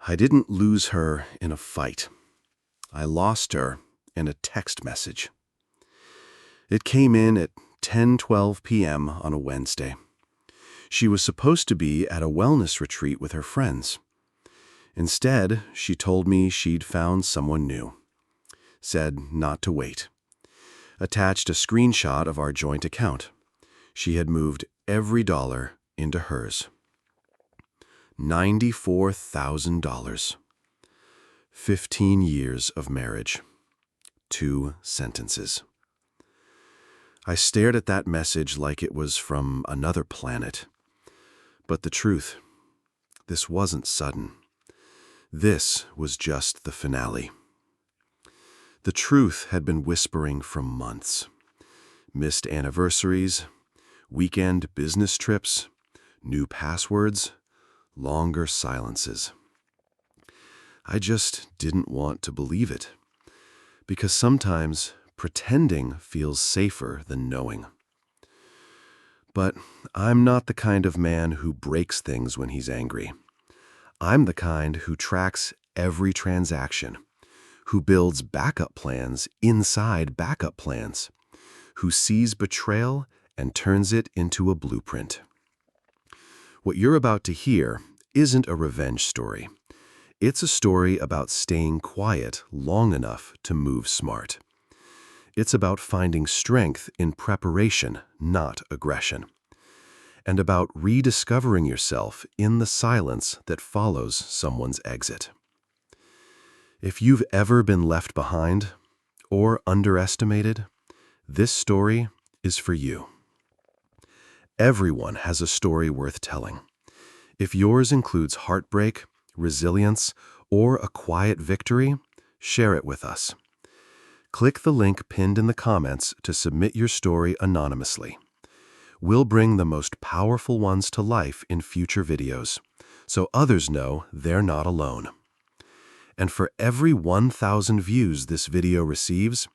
I didn't lose her in a fight. I lost her in a text message. It came in at 10:12 p.m. on a Wednesday. She was supposed to be at a wellness retreat with her friends. Instead, she told me she'd found someone new. Said not to wait. Attached a screenshot of our joint account. She had moved every dollar into hers. $94,000. 15 years of marriage. 2 sentences. I stared at that message like it was from another planet. But the truth, this wasn't sudden. This was just the finale. The truth had been whispering for months. Missed anniversaries, weekend business trips, new passwords, longer silences. I just didn't want to believe it, because sometimes pretending feels safer than knowing. But I'm not the kind of man who breaks things when he's angry. I'm the kind who tracks every transaction, who builds backup plans inside backup plans, who sees betrayal and turns it into a blueprint. What you're about to hear isn't a revenge story. It's a story about staying quiet long enough to move smart. It's about finding strength in preparation, not aggression. And about rediscovering yourself in the silence that follows someone's exit. If you've ever been left behind or underestimated, this story is for you. Everyone has a story worth telling. If yours includes heartbreak, resilience, or a quiet victory, share it with us. Click the link pinned in the comments to submit your story anonymously. We'll bring the most powerful ones to life in future videos, so others know they're not alone. And for every 1,000 views this video receives,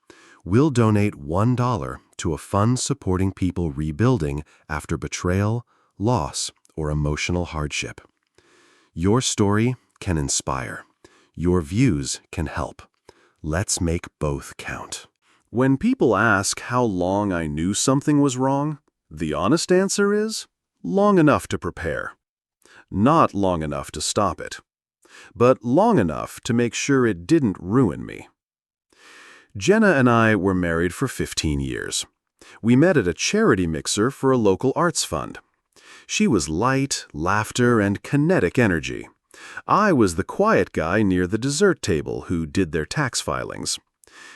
we'll donate $1 to a fund supporting people rebuilding after betrayal, loss, or emotional hardship. Your story can inspire. Your views can help. Let's make both count. When people ask how long I knew something was wrong, the honest answer is long enough to prepare. Not long enough to stop it, but long enough to make sure it didn't ruin me. Jenna and I were married for 15 years. We met at a charity mixer for a local arts fund. She was light, laughter, and kinetic energy. I was the quiet guy near the dessert table who did their tax filings.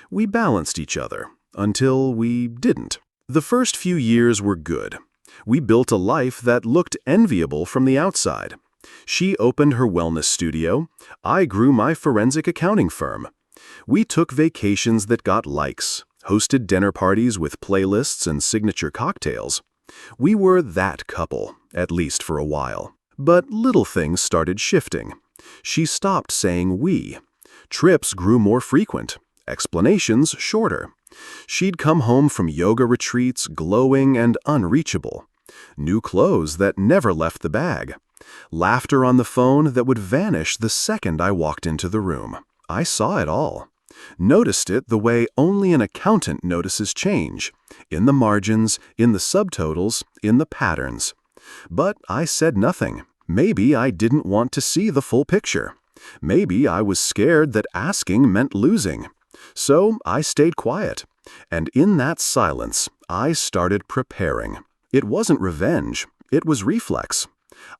We balanced each other, until we didn't. The first few years were good. We built a life that looked enviable from the outside. She opened her wellness studio. I grew my forensic accounting firm. We took vacations that got likes, hosted dinner parties with playlists and signature cocktails. We were that couple, at least for a while. But little things started shifting. She stopped saying we. Trips grew more frequent, explanations shorter. She'd come home from yoga retreats glowing and unreachable. New clothes that never left the bag. Laughter on the phone that would vanish the second I walked into the room. I saw it all. Noticed it the way only an accountant notices change. In the margins, in the subtotals, in the patterns. But I said nothing. Maybe I didn't want to see the full picture. Maybe I was scared that asking meant losing. So I stayed quiet. And in that silence, I started preparing. It wasn't revenge. It was reflex.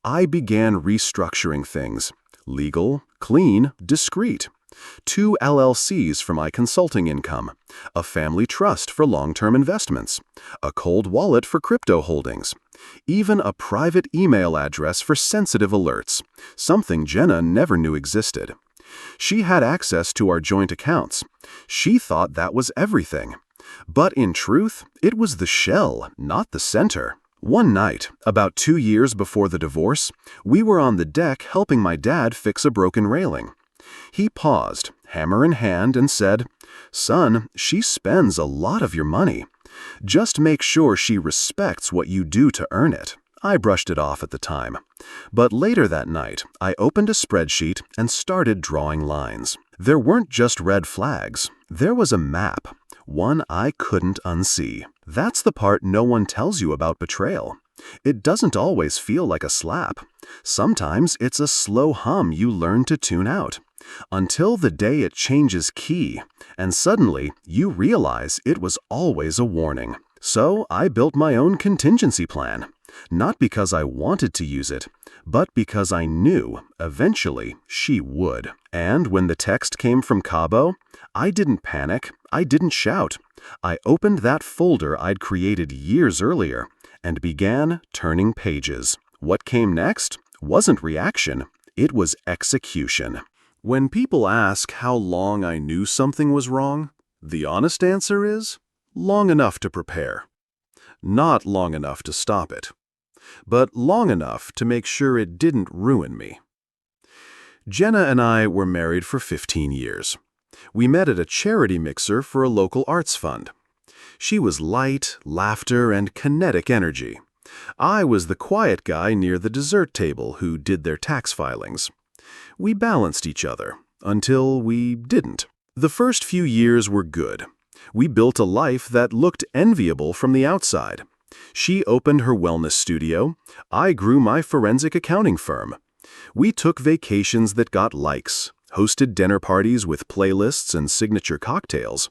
I began restructuring things. Legal, clean, discreet. 2 LLCs for my consulting income, a family trust for long-term investments, a cold wallet for crypto holdings, even a private email address for sensitive alerts, something Jenna never knew existed. She had access to our joint accounts. She thought that was everything. But in truth, it was the shell, not the center. One night, about 2 years before the divorce, we were on the deck helping my dad fix a broken railing. He paused, hammer in hand, and said, "Son, she spends a lot of your money. Just make sure she respects what you do to earn it. I brushed it off at the time. But later that night, I opened a spreadsheet and started drawing lines. There weren't just red flags. There was a map, one I couldn't unsee. That's the part no one tells you about betrayal. It doesn't always feel like a slap. Sometimes it's a slow hum you learn to tune out, until the day it changes key, and suddenly you realize it was always a warning. So I built my own contingency plan, not because I wanted to use it, but because I knew eventually she would. And when the text came from Cabo, I didn't panic, I didn't shout. I opened that folder I'd created years earlier and began turning pages. What came next wasn't reaction, it was execution. When people ask how long I knew something was wrong, the honest answer is long enough to prepare. Not long enough to stop it, but long enough to make sure it didn't ruin me. Jenna and I were married for 15 years. We met at a charity mixer for a local arts fund. She was light, laughter, and kinetic energy. I was the quiet guy near the dessert table who did their tax filings. We balanced each other, until we didn't. The first few years were good. We built a life that looked enviable from the outside. She opened her wellness studio. I grew my forensic accounting firm. We took vacations that got likes, hosted dinner parties with playlists and signature cocktails.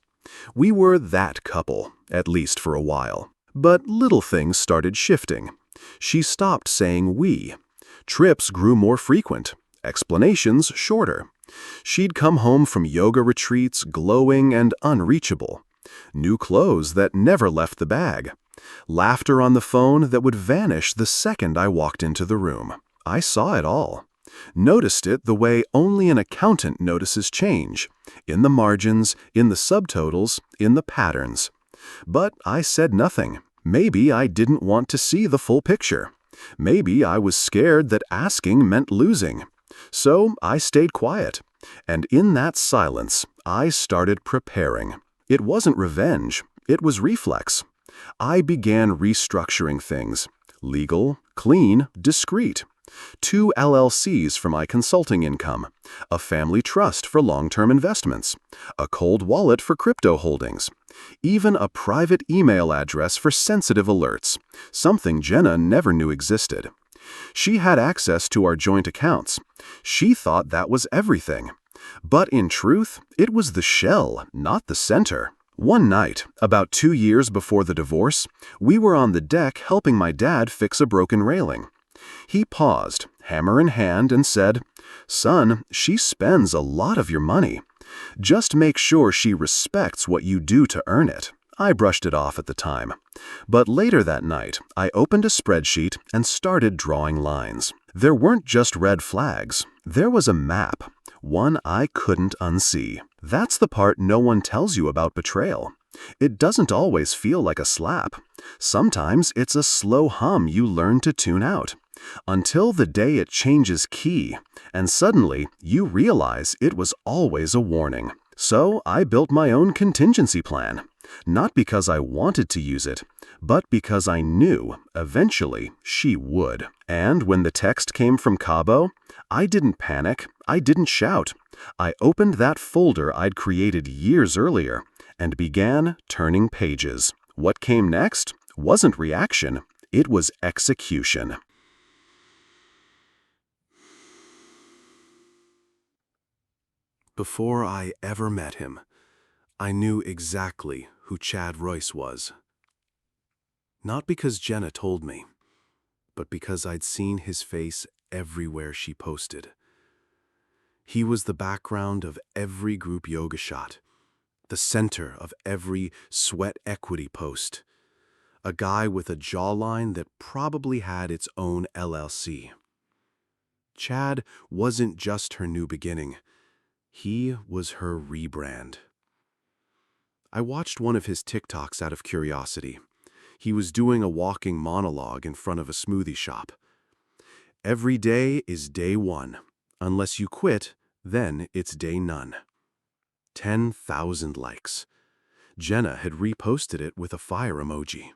We were that couple, at least for a while. But little things started shifting. She stopped saying we. Trips grew more frequent, explanations shorter. She'd come home from yoga retreats glowing and unreachable. New clothes that never left the bag. Laughter on the phone that would vanish the second I walked into the room. I saw it all. Noticed it the way only an accountant notices change. In the margins, in the subtotals, in the patterns. But I said nothing. Maybe I didn't want to see the full picture. Maybe I was scared that asking meant losing. So I stayed quiet. And in that silence, I started preparing. It wasn't revenge. It was reflex. I began restructuring things. Legal, clean, discreet. 2 LLCs for my consulting income. A family trust for long-term investments. A cold wallet for crypto holdings. Even a private email address for sensitive alerts, something Jenna never knew existed. She had access to our joint accounts. She thought that was everything. But in truth, it was the shell, not the center. One night, about 2 years before the divorce, we were on the deck helping my dad fix a broken railing. He paused, hammer in hand, and said, "Son, she spends a lot of your money. Just make sure she respects what you do to earn it." I brushed it off at the time. But later that night, I opened a spreadsheet and started drawing lines. There weren't just red flags. There was a map, one I couldn't unsee. That's the part no one tells you about betrayal. It doesn't always feel like a slap. Sometimes it's a slow hum you learn to tune out, until the day it changes key, and suddenly you realize it was always a warning. So I built my own contingency plan, not because I wanted to use it, but because I knew eventually she would. And when the text came from Cabo, I didn't panic, I didn't shout. I opened that folder I'd created years earlier and began turning pages. What came next wasn't reaction, it was execution. Before I ever met him, I knew exactly who Chad Royce was. Not because Jenna told me, but because I'd seen his face everywhere she posted. He was the background of every group yoga shot, the center of every sweat equity post, a guy with a jawline that probably had its own LLC. Chad wasn't just her new beginning. He was her rebrand. I watched one of his TikToks out of curiosity. He was doing a walking monologue in front of a smoothie shop. Every day is day one. Unless you quit, then it's day none. 10,000 likes. Jenna had reposted it with a fire emoji.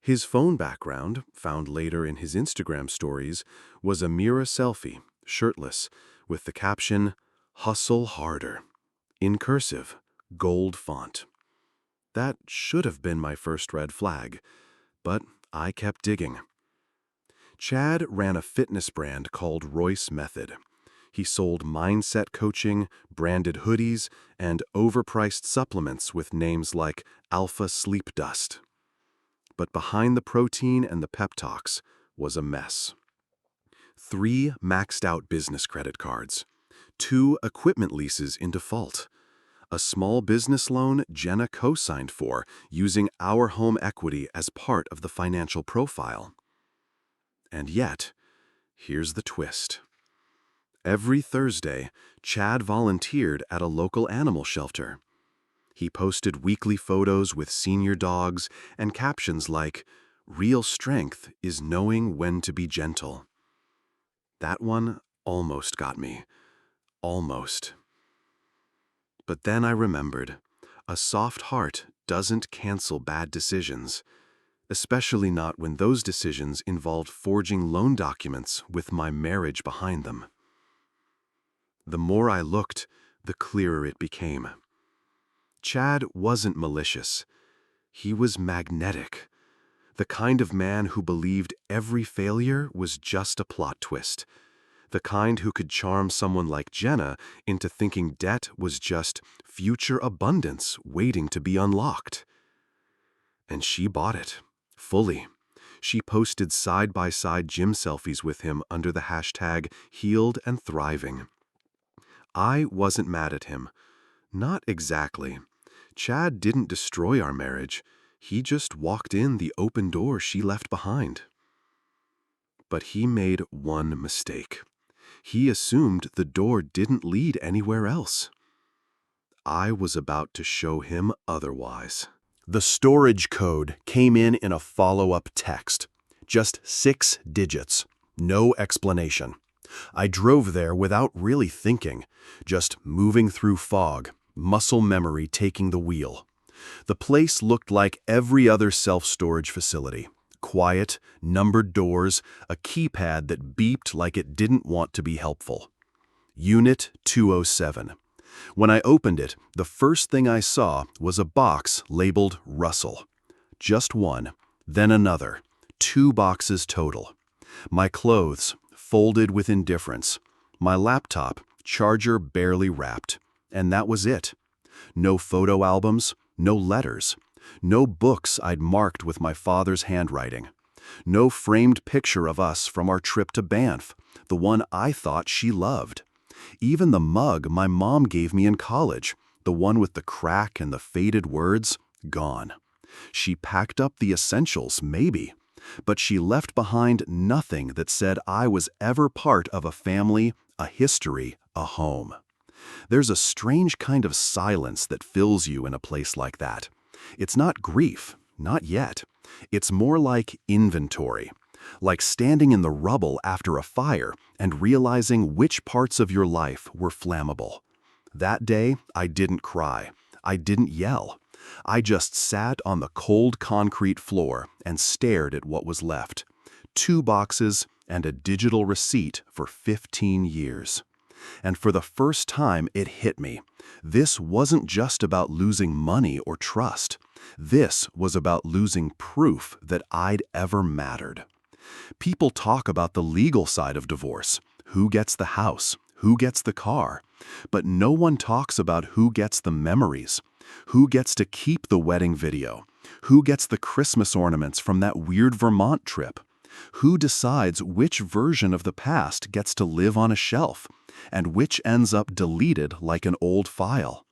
His phone background, found later in his Instagram stories, was a mirror selfie, shirtless, with the caption, "Hustle harder," in cursive, gold font. That should have been my first red flag, but I kept digging. Chad ran a fitness brand called Royce Method. He sold mindset coaching, branded hoodies, and overpriced supplements with names like Alpha Sleep Dust. But behind the protein and the pep talks was a mess. 3 maxed-out business credit cards, 2 equipment leases in default, a small business loan Jenna co-signed for using our home equity as part of the financial profile. And yet, here's the twist. Every Thursday, Chad volunteered at a local animal shelter. He posted weekly photos with senior dogs and captions like, "Real strength is knowing when to be gentle." That one almost got me. Almost. But then I remembered, a soft heart doesn't cancel bad decisions, especially not when those decisions involved forging loan documents with my marriage behind them. The more I looked, the clearer it became. Chad wasn't malicious. He was magnetic. The kind of man who believed every failure was just a plot twist. The kind who could charm someone like Jenna into thinking debt was just future abundance waiting to be unlocked. And she bought it, fully. She posted side-by-side gym selfies with him under the hashtag healed and thriving. I wasn't mad at him. Not exactly. Chad didn't destroy our marriage. He just walked in the open door she left behind. But he made one mistake. He assumed the door didn't lead anywhere else. I was about to show him otherwise. The storage code came in a follow-up text. Just 6 digits. No explanation. I drove there without really thinking, just moving through fog, muscle memory taking the wheel. The place looked like every other self-storage facility. Quiet, numbered doors, a keypad that beeped like it didn't want to be helpful. Unit 207. When I opened it, the first thing I saw was a box labeled Russell. Just one, then another. 2 boxes total. My clothes, folded with indifference. My laptop, charger barely wrapped. And that was it. No photo albums, no letters. No books I'd marked with my father's handwriting. No framed picture of us from our trip to Banff, the one I thought she loved. Even the mug my mom gave me in college, the one with the crack and the faded words, gone. She packed up the essentials, maybe, but she left behind nothing that said I was ever part of a family, a history, a home. There's a strange kind of silence that fills you in a place like that. It's not grief, not yet. It's more like inventory, like standing in the rubble after a fire and realizing which parts of your life were flammable. That day, I didn't cry. I didn't yell. I just sat on the cold concrete floor and stared at what was left. 2 boxes and a digital receipt for 15 years. And for the first time, it hit me. This wasn't just about losing money or trust. This was about losing proof that I'd ever mattered. People talk about the legal side of divorce. Who gets the house? Who gets the car? But no one talks about who gets the memories. Who gets to keep the wedding video? Who gets the Christmas ornaments from that weird Vermont trip? Who decides which version of the past gets to live on a shelf, and which ends up deleted like an old file?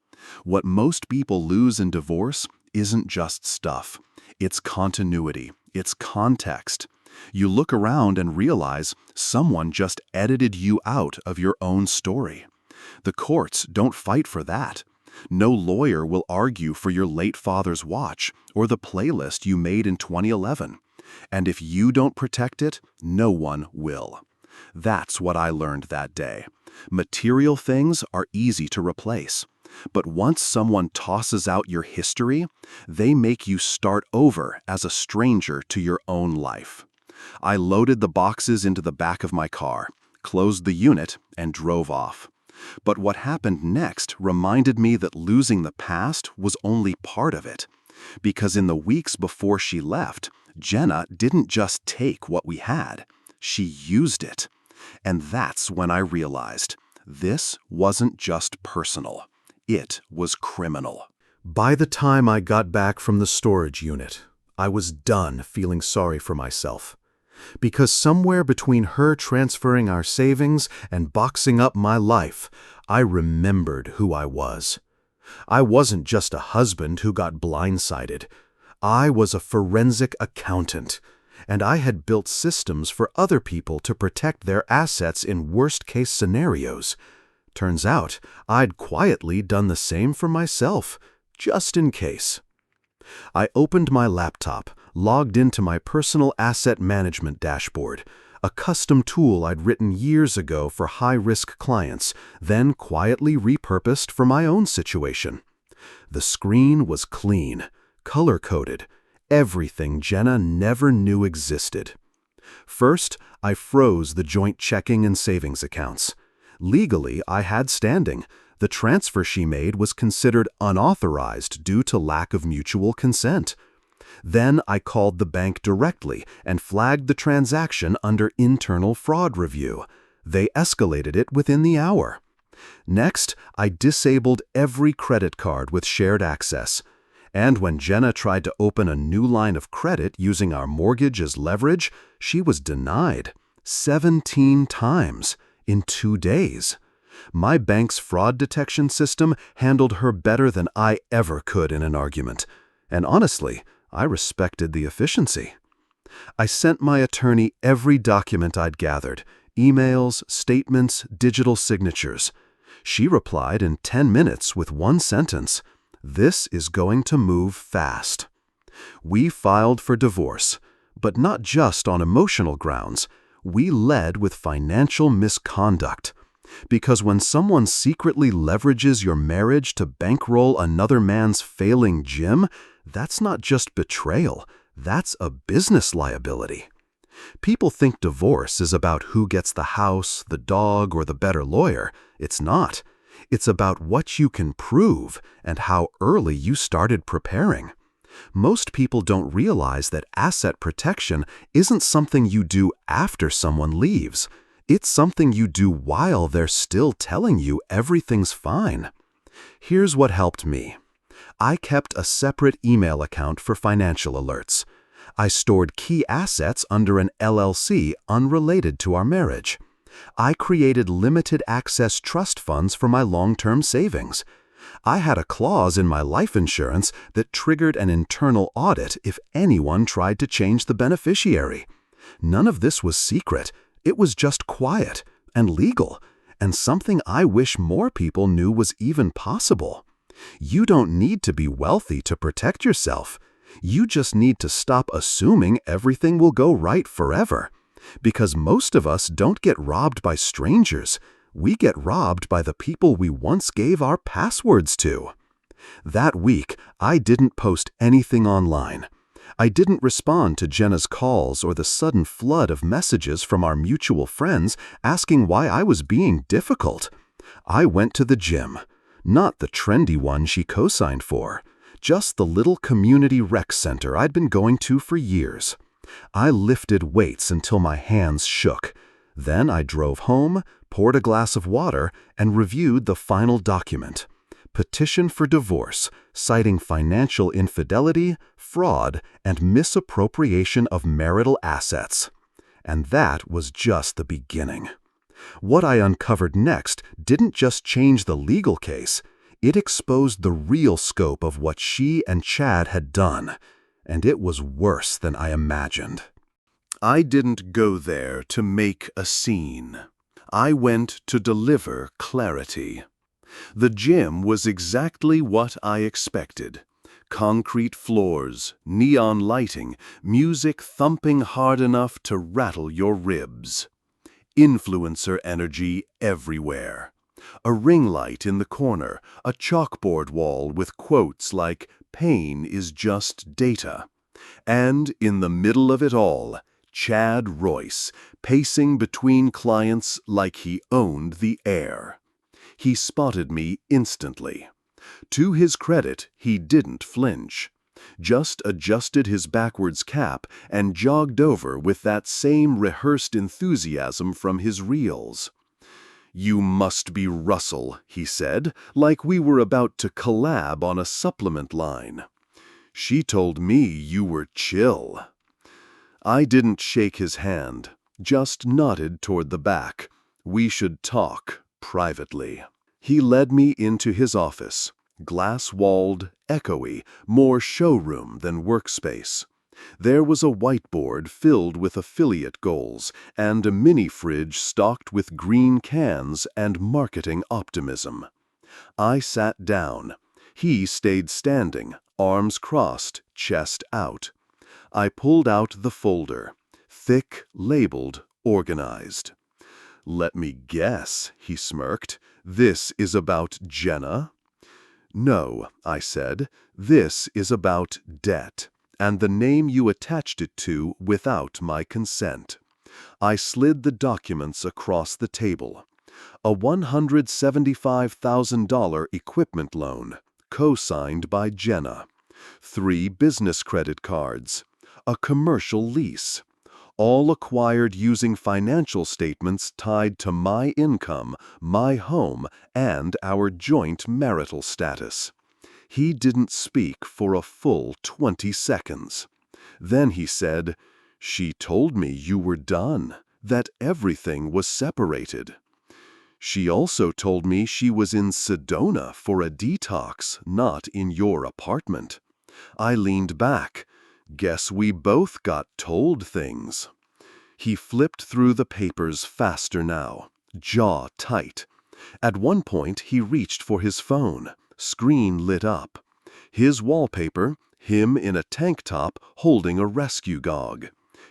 What most people lose in divorce isn't just stuff. It's continuity. It's context. You look around and realize someone just edited you out of your own story. The courts don't fight for that. No lawyer will argue for your late father's watch or the playlist you made in 2011. And if you don't protect it, no one will. That's what I learned that day. Material things are easy to replace. But once someone tosses out your history, they make you start over as a stranger to your own life. I loaded the boxes into the back of my car, closed the unit, and drove off. But what happened next reminded me that losing the past was only part of it. Because in the weeks before she left, Jenna didn't just take what we had, she used it. And that's when I realized this wasn't just personal, it was criminal. By the time I got back from the storage unit, I was done feeling sorry for myself. Because somewhere between her transferring our savings and boxing up my life, I remembered who I was. I wasn't just a husband who got blindsided. I was a forensic accountant, and I had built systems for other people to protect their assets in worst-case scenarios. Turns out, I'd quietly done the same for myself, just in case. I opened my laptop, logged into my personal asset management dashboard, a custom tool I'd written years ago for high-risk clients, then quietly repurposed for my own situation. The screen was clean, color-coded, everything Jenna never knew existed. First, I froze the joint checking and savings accounts. Legally, I had standing. The transfer she made was considered unauthorized due to lack of mutual consent. Then I called the bank directly and flagged the transaction under internal fraud review. They escalated it within the hour. Next, I disabled every credit card with shared access. And when Jenna tried to open a new line of credit using our mortgage as leverage, she was denied 17 times in 2 days. My bank's fraud detection system handled her better than I ever could in an argument. And honestly, I respected the efficiency. I sent my attorney every document I'd gathered, emails, statements, digital signatures. She replied in 10 minutes with one sentence, "This is going to move fast." We filed for divorce, but not just on emotional grounds. We led with financial misconduct. Because when someone secretly leverages your marriage to bankroll another man's failing gym, that's not just betrayal, that's a business liability. People think divorce is about who gets the house, the dog, or the better lawyer. It's not. It's about what you can prove and how early you started preparing. Most people don't realize that asset protection isn't something you do after someone leaves. It's something you do while they're still telling you everything's fine. Here's what helped me. I kept a separate email account for financial alerts. I stored key assets under an LLC unrelated to our marriage. I created limited access trust funds for my long-term savings. I had a clause in my life insurance that triggered an internal audit if anyone tried to change the beneficiary. None of this was secret. It was just quiet and legal, and something I wish more people knew was even possible. You don't need to be wealthy to protect yourself. You just need to stop assuming everything will go right forever. Because most of us don't get robbed by strangers. We get robbed by the people we once gave our passwords to. That week, I didn't post anything online. I didn't respond to Jenna's calls or the sudden flood of messages from our mutual friends asking why I was being difficult. I went to the gym, not the trendy one she co-signed for, just the little community rec center I'd been going to for years. I lifted weights until my hands shook. Then I drove home, poured a glass of water, and reviewed the final document. Petition for divorce, citing financial infidelity, fraud, and misappropriation of marital assets. And that was just the beginning. What I uncovered next didn't just change the legal case, it exposed the real scope of what she and Chad had done, and it was worse than I imagined. I didn't go there to make a scene. I went to deliver clarity. The gym was exactly what I expected. Concrete floors, neon lighting, music thumping hard enough to rattle your ribs. Influencer energy everywhere. A ring light in the corner, a chalkboard wall with quotes like, "Pain is just data." And in the middle of it all, Chad Royce, pacing between clients like he owned the air. He spotted me instantly. To his credit, he didn't flinch. Just adjusted his backwards cap and jogged over with that same rehearsed enthusiasm from his reels. "You must be Russell," he said, like we were about to collab on a supplement line. "She told me you were chill." I didn't shake his hand, just nodded toward the back. We should talk privately. He led me into his office, glass-walled, echoey, more showroom than workspace. There was a whiteboard filled with affiliate goals and a mini-fridge stocked with green cans and marketing optimism. I sat down. He stayed standing, arms crossed, chest out. I pulled out the folder, thick, labeled, organized. "Let me guess," he smirked. "This is about Jenna?" "No," I said. "This is about debt, and the name you attached it to without my consent." I slid the documents across the table. A $175,000 equipment loan, co-signed by Jenna. 3 business credit cards. A commercial lease. All acquired using financial statements tied to my income, my home, and our joint marital status. He didn't speak for a full 20 seconds. Then he said, "She told me you were done, that everything was separated." "She also told me she was in Sedona for a detox, not in your apartment." I leaned back. Guess we both got told things. He flipped through the papers faster now, jaw tight. At one point he reached for his phone. Screen lit up. His wallpaper, him in a tank top holding a rescue dog.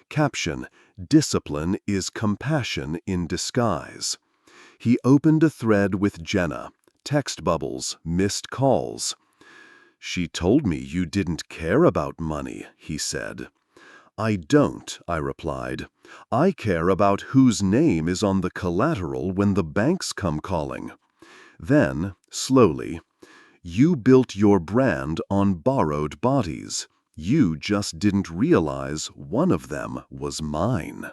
Caption, "Discipline is compassion in disguise." He opened a thread with Jenna. Text bubbles, missed calls. "She told me you didn't care about money," he said. "I don't," I replied. "I care about whose name is on the collateral when the banks come calling." Then, slowly, "You built your brand on borrowed bodies. You just didn't realize one of them was mine."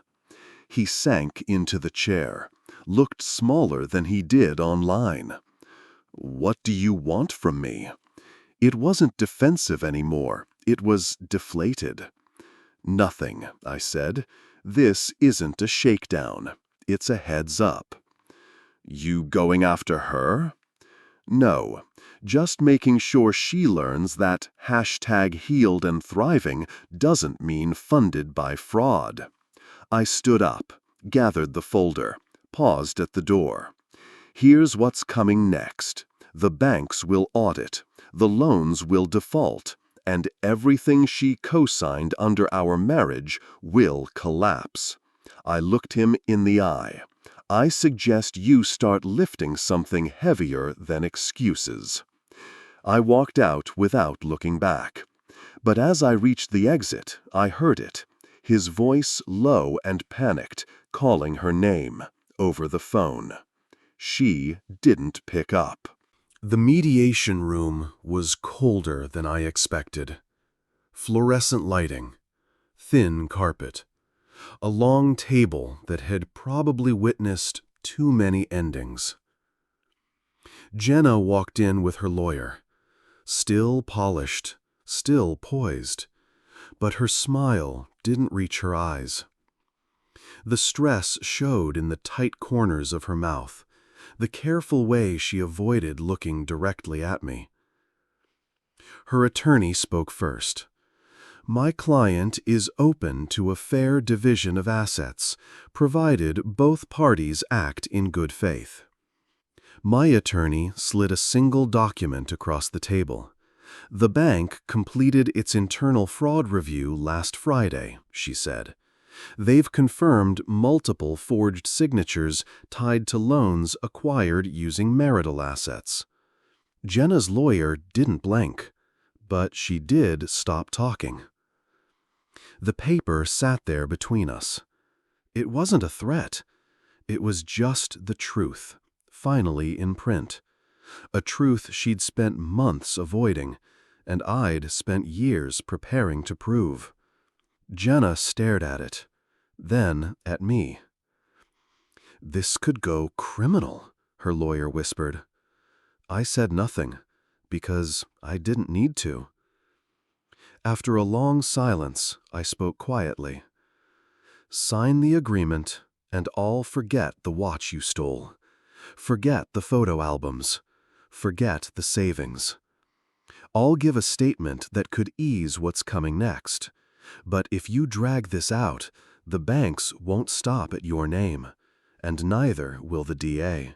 He sank into the chair, looked smaller than he did online. "What do you want from me?" It wasn't defensive anymore. It was deflated. "Nothing," I said. "This isn't a shakedown. It's a heads up." "You going after her?" "No, just making sure she learns that #healed and thriving doesn't mean funded by fraud." I stood up, gathered the folder, paused at the door. "Here's what's coming next. The banks will audit. The loans will default. And everything she co-signed under our marriage will collapse." I looked him in the eye. "I suggest you start lifting something heavier than excuses." I walked out without looking back. But as I reached the exit, I heard it. His voice low and panicked, calling her name, over the phone. She didn't pick up. The mediation room was colder than I expected. Fluorescent lighting, thin carpet, a long table that had probably witnessed too many endings. Jenna walked in with her lawyer, still polished, still poised, but her smile didn't reach her eyes. The stress showed in the tight corners of her mouth, the careful way she avoided looking directly at me. Her attorney spoke first. "My client is open to a fair division of assets, provided both parties act in good faith." My attorney slid a single document across the table. "The bank completed its internal fraud review last Friday," she said. They've confirmed multiple forged signatures tied to loans acquired using marital assets. Jenna's lawyer didn't blink, but she did stop talking. The paper sat there between us. It wasn't a threat. It was just the truth, finally in print. A truth she'd spent months avoiding, and I'd spent years preparing to prove. Jenna stared at it, then at me. "This could go criminal," her lawyer whispered. I said nothing, because I didn't need to. After a long silence, I spoke quietly. "Sign the agreement, and all forget the watch you stole. Forget the photo albums. Forget the savings. I'll give a statement that could ease what's coming next. But if you drag this out, the banks won't stop at your name, and neither will the DA."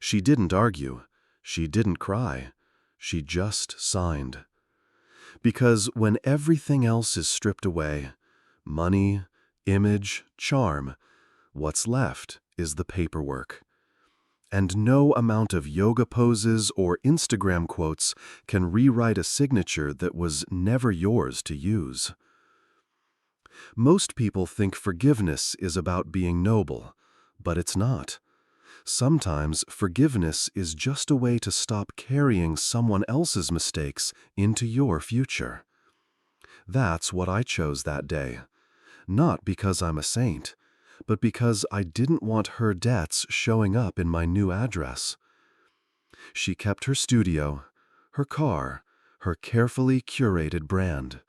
She didn't argue. She didn't cry. She just signed. Because when everything else is stripped away, money, image, charm, what's left is the paperwork. And no amount of yoga poses or Instagram quotes can rewrite a signature that was never yours to use. Most people think forgiveness is about being noble, but it's not. Sometimes forgiveness is just a way to stop carrying someone else's mistakes into your future. That's what I chose that day. Not because I'm a saint, but because I didn't want her debts showing up in my new address. She kept her studio, her car, her carefully curated brand.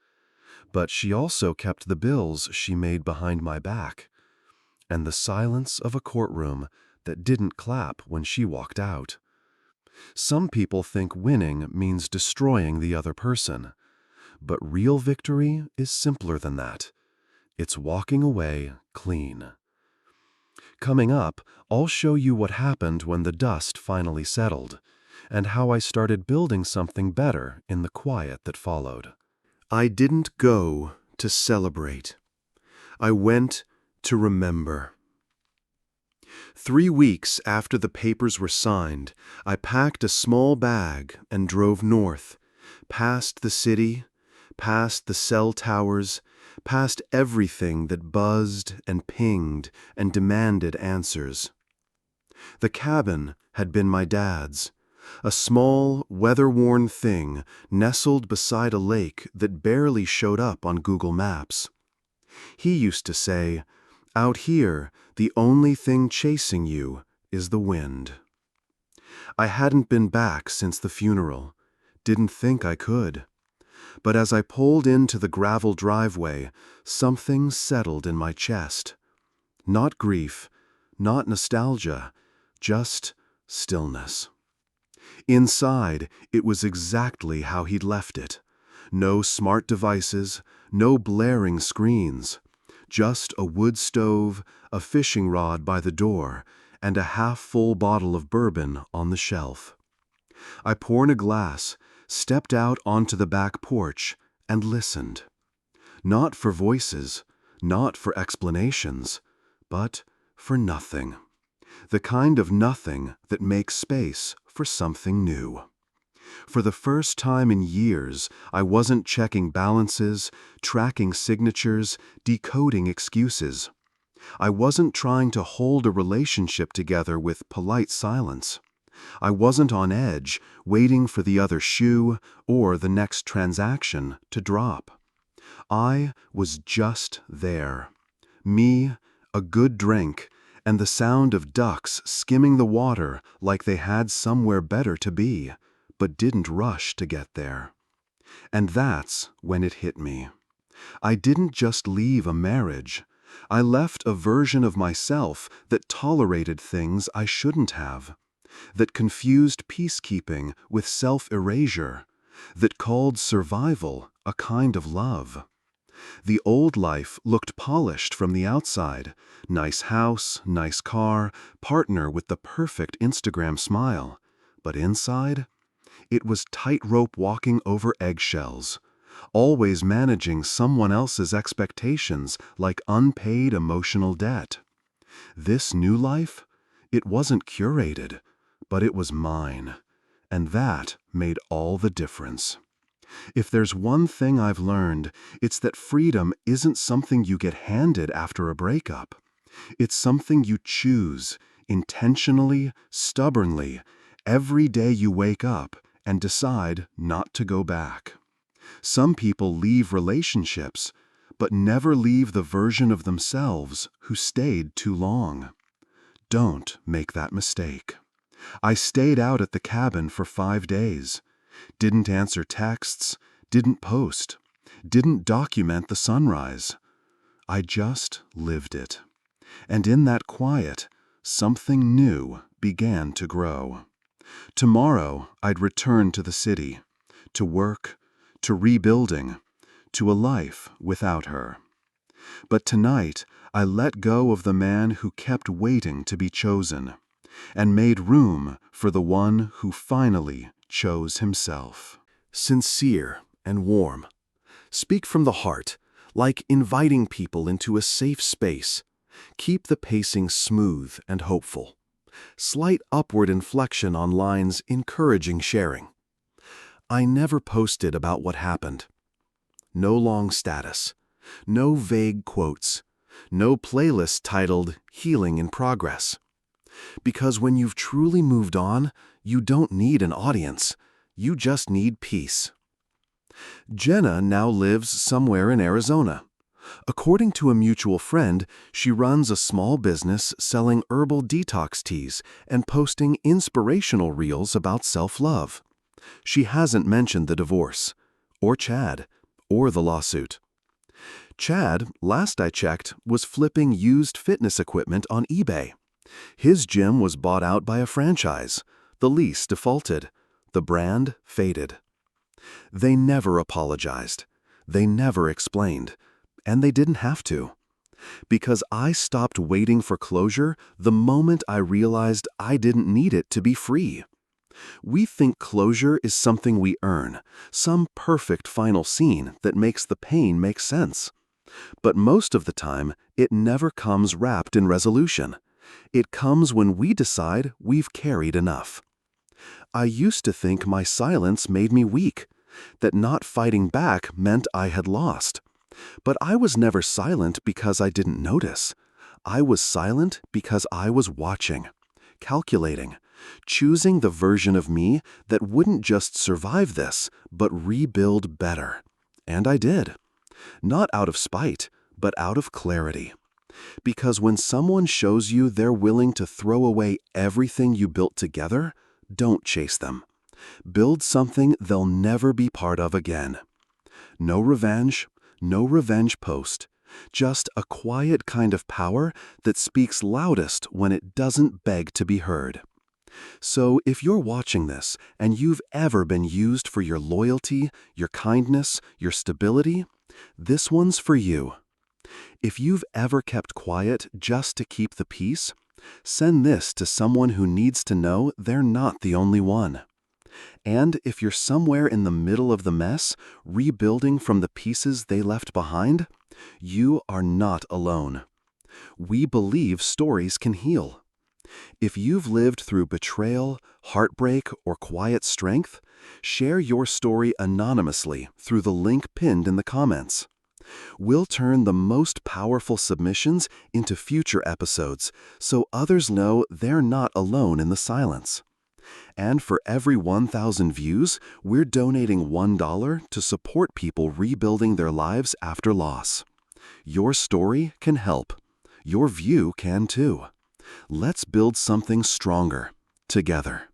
But she also kept the bills she made behind my back, and the silence of a courtroom that didn't clap when she walked out. Some people think winning means destroying the other person, but real victory is simpler than that. It's walking away clean. Coming up, I'll show you what happened when the dust finally settled, and how I started building something better in the quiet that followed. I didn't go to celebrate. I went to remember. 3 weeks after the papers were signed, I packed a small bag and drove north, past the city, past the cell towers, past everything that buzzed and pinged and demanded answers. The cabin had been my dad's, a small, weather-worn thing nestled beside a lake that barely showed up on Google Maps. He used to say, "Out here, the only thing chasing you is the wind." I hadn't been back since the funeral, didn't think I could. But as I pulled into the gravel driveway, something settled in my chest. Not grief, not nostalgia, just stillness. Inside, it was exactly how he'd left it. No smart devices, no blaring screens. Just a wood stove, a fishing rod by the door, and a half-full bottle of bourbon on the shelf. I poured a glass, stepped out onto the back porch, and listened. Not for voices, not for explanations, but for nothing. The kind of nothing that makes space for something new. For the first time in years, I wasn't checking balances, tracking signatures, decoding excuses. I wasn't trying to hold a relationship together with polite silence. I wasn't on edge, waiting for the other shoe or the next transaction to drop. I was just there. Me, a good drink, and the sound of ducks skimming the water like they had somewhere better to be, but didn't rush to get there. And that's when it hit me. I didn't just leave a marriage. I left a version of myself that tolerated things I shouldn't have, that confused peacekeeping with self-erasure, that called survival a kind of love. The old life looked polished from the outside. Nice house, nice car, partner with the perfect Instagram smile. But inside, it was tightrope walking over eggshells. always managing someone else's expectations like unpaid emotional debt. This new life, it wasn't curated, but it was mine, and that made all the difference. If there's one thing I've learned, it's that freedom isn't something you get handed after a breakup. It's something you choose, intentionally, stubbornly, every day you wake up and decide not to go back. Some people leave relationships, but never leave the version of themselves who stayed too long. Don't make that mistake. I stayed out at the cabin for 5 days. Didn't answer texts, didn't post, didn't document the sunrise. I just lived it. And in that quiet, something new began to grow. Tomorrow, I'd return to the city, to work, to rebuilding, to a life without her. But tonight, I let go of the man who kept waiting to be chosen, and made room for the one who finally chose himself. Sincere and warm. Speak from the heart, like inviting people into a safe space. Keep the pacing smooth and hopeful. Slight upward inflection on lines encouraging sharing. I never posted about what happened. No long status. No vague quotes. No playlist titled Healing in Progress. Because when you've truly moved on, you don't need an audience. You just need peace. Jenna now lives somewhere in Arizona. According to a mutual friend, she runs a small business selling herbal detox teas and posting inspirational reels about self-love. She hasn't mentioned the divorce, or Chad, or the lawsuit. Chad, last I checked, was flipping used fitness equipment on eBay. His gym was bought out by a franchise. The lease defaulted. The brand faded. They never apologized. They never explained. And they didn't have to. Because I stopped waiting for closure the moment I realized I didn't need it to be free. We think closure is something we earn, some perfect final scene that makes the pain make sense. But most of the time, it never comes wrapped in resolution. It comes when we decide we've carried enough. I used to think my silence made me weak, that not fighting back meant I had lost. But I was never silent because I didn't notice. I was silent because I was watching, calculating, choosing the version of me that wouldn't just survive this, but rebuild better. And I did. Not out of spite, but out of clarity. Because when someone shows you they're willing to throw away everything you built together, don't chase them. Build something they'll never be part of again. No revenge post. Just a quiet kind of power that speaks loudest when it doesn't beg to be heard. So if you're watching this and you've ever been used for your loyalty, your kindness, your stability, this one's for you. If you've ever kept quiet just to keep the peace, send this to someone who needs to know they're not the only one. And if you're somewhere in the middle of the mess, rebuilding from the pieces they left behind, you are not alone. We believe stories can heal. If you've lived through betrayal, heartbreak, or quiet strength, share your story anonymously through the link pinned in the comments. We'll turn the most powerful submissions into future episodes so others know they're not alone in the silence. And for every 1,000 views, we're donating $1 to support people rebuilding their lives after loss. Your story can help. Your view can too. Let's build something stronger together.